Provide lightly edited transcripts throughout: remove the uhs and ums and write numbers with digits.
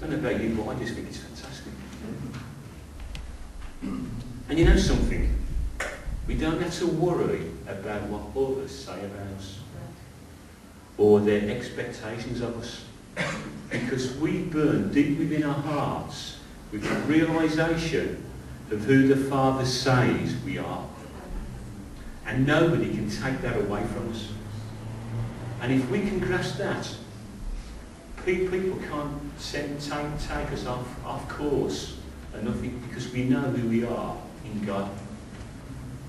I don't know about you, but I just think it's fantastic. And you know something? We don't have to worry about what others say about us or their expectations of us, because we burn deep within our hearts with the realisation of who the Father says we are. And nobody can take that away from us. And if we can grasp that, people can't take us off course and nothing, because we know who we are in God.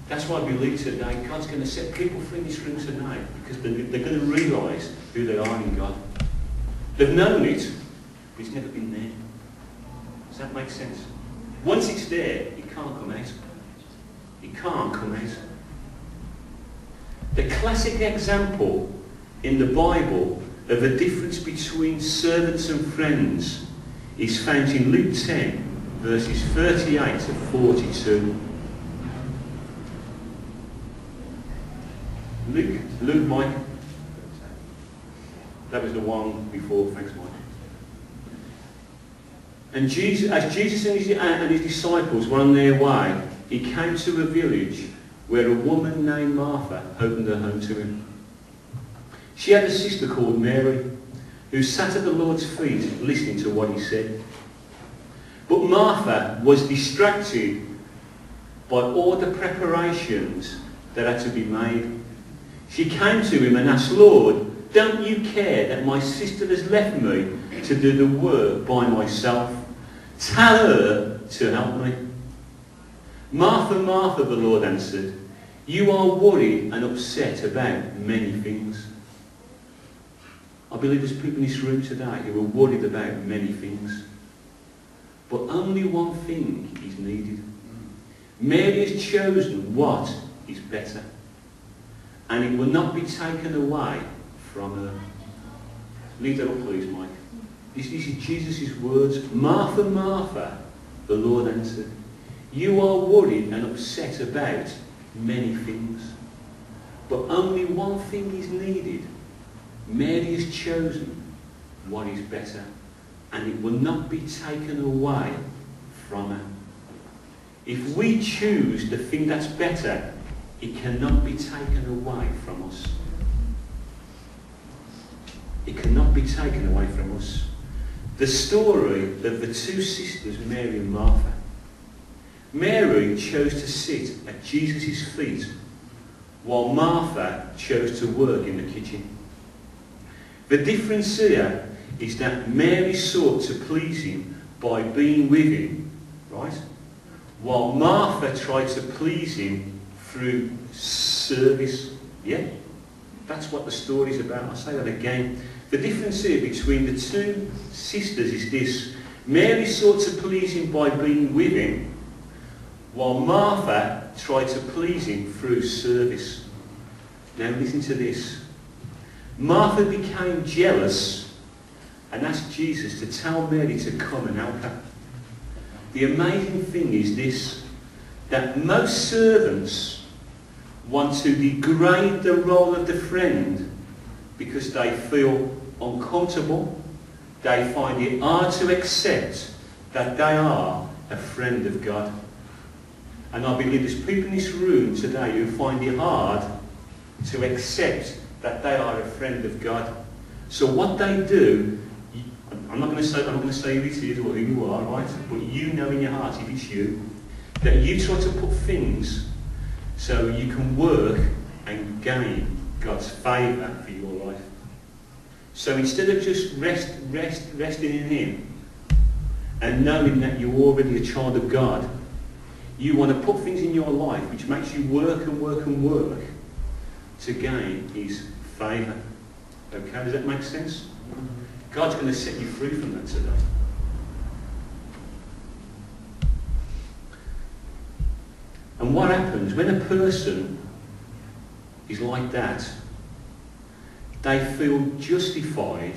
That's why I believe today God's going to set people free in this room tonight, because they're going to realise who they are in God. They've known it, but it's never been there. Does that make sense? Once it's there, it can't come out. It can't come out. The classic example in the Bible of the difference between servants and friends is found in Luke 10, verses 38 to 42. Luke, Mike. That was the one before. Thanks, Mike. And as Jesus and his disciples were on their way, he came to a village where a woman named Martha opened her home to him. She had a sister called Mary, who sat at the Lord's feet listening to what he said. But Martha was distracted by all the preparations that had to be made. She came to him and asked, "Lord, don't you care that my sister has left me to do the work by myself? Tell her to help me." "Martha, Martha," the Lord answered, "you are worried and upset about many things." I believe there's people in this room today who are worried about many things. But only one thing is needed. Mary has chosen what is better, and it will not be taken away from her. Leave that up, please, Mike. This is Jesus' words. "Martha, Martha," the Lord answered, "you are worried and upset about many things, but only one thing is needed. Mary has chosen what is better, and it will not be taken away from her." If we choose the thing that's better, it cannot be taken away from us. It cannot be taken away from us. The story of the two sisters, Mary and Martha. Mary chose to sit at Jesus' feet, while Martha chose to work in the kitchen. The difference here is that Mary sought to please him by being with him, right? While Martha tried to please him through service. Yeah? That's what the story's about. I'll say that again. The difference here between the two sisters is this. Mary sought to please him by being with him, while Martha tried to please him through service. Now listen to this. Martha became jealous and asked Jesus to tell Mary to come and help her. The amazing thing is this, that most servants want to degrade the role of the friend because they feel uncomfortable. They find it hard to accept that they are a friend of God. And I believe there's people in this room today who find it hard to accept that they are a friend of God. So what they do, I'm not going to say who it is or who you are, right? But you know in your heart, if it's you, that you try to put things so you can work and gain God's favour for your life. So instead of just resting in him and knowing that you're already a child of God, you want to put things in your life which makes you work and work and work to gain his favour. Okay, does that make sense? God's going to set you free from that today. And what happens when a person is like that? They feel justified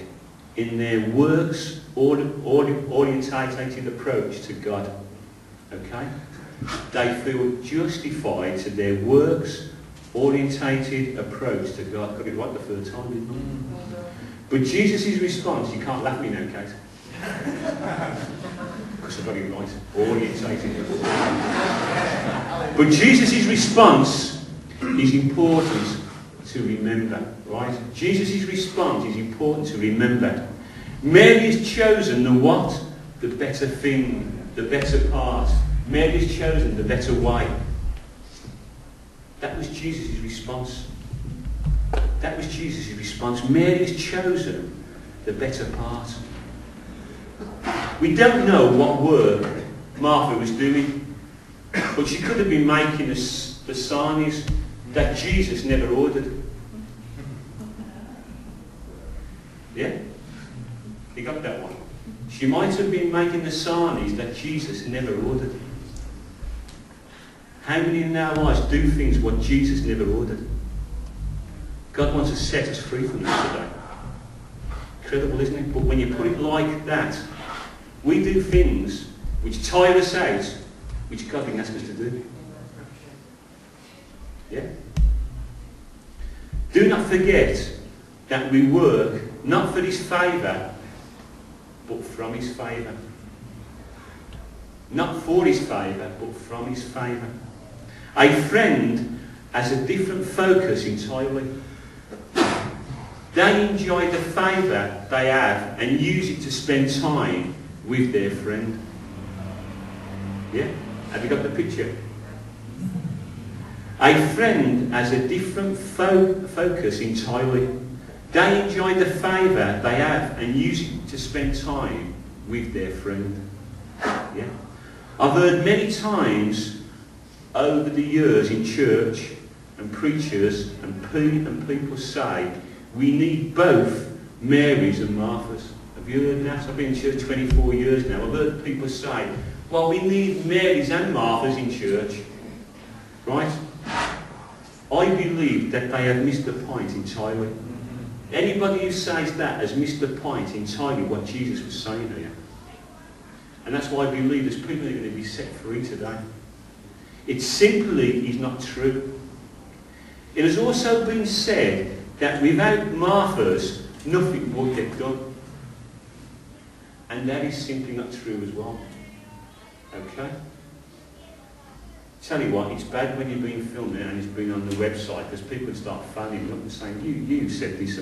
in their works orientated approach to God. Okay? They feel justified to their works orientated approach to God. Got it right the third time, didn't I? But Jesus' response, you can't laugh at me now, Kate. Because I've got it right. Orientated. But Jesus' response is important to remember, right? Jesus' response is important to remember. Mary has chosen the what? The better thing, the better part. Mary has chosen the better way. That was Jesus' response. That was Jesus' response. Mary has chosen the better part. We don't know what work Martha was doing, but she could have been making the sarnies that Jesus never ordered. Yeah? You got that one? She might have been making the sarnies that Jesus never ordered. How many in our lives do things what Jesus never ordered? God wants to set us free from this today. Incredible, isn't it? But when you put it like that, we do things which tire us out, which God didn't ask us to do. Yeah? Do not forget that we work not for his favour, but from his favour. Not for his favour, but from his favour. A friend has a different focus entirely. They enjoy the favour they have and use it to spend time with their friend. Yeah? Have you got the picture? A friend has a different focus entirely. They enjoy the favour they have and use it to spend time with their friend. Yeah? I've heard many times over the years in church and preachers and people say, we need both Marys and Marthas. Have you heard that? I've been in church 24 years now. I've heard people say, well, we need Marys and Marthas in church. Right? I believe that they have missed the point entirely. Anybody who says that has missed the point entirely what Jesus was saying here. And that's why I believe there's people who are going to be set free today. It simply is not true. It has also been said that without Marthas, nothing will get done. And that is simply not true as well. Okay? Tell you what, it's bad when you're being filmed and it's been on the website because people start phoning up and saying, you said this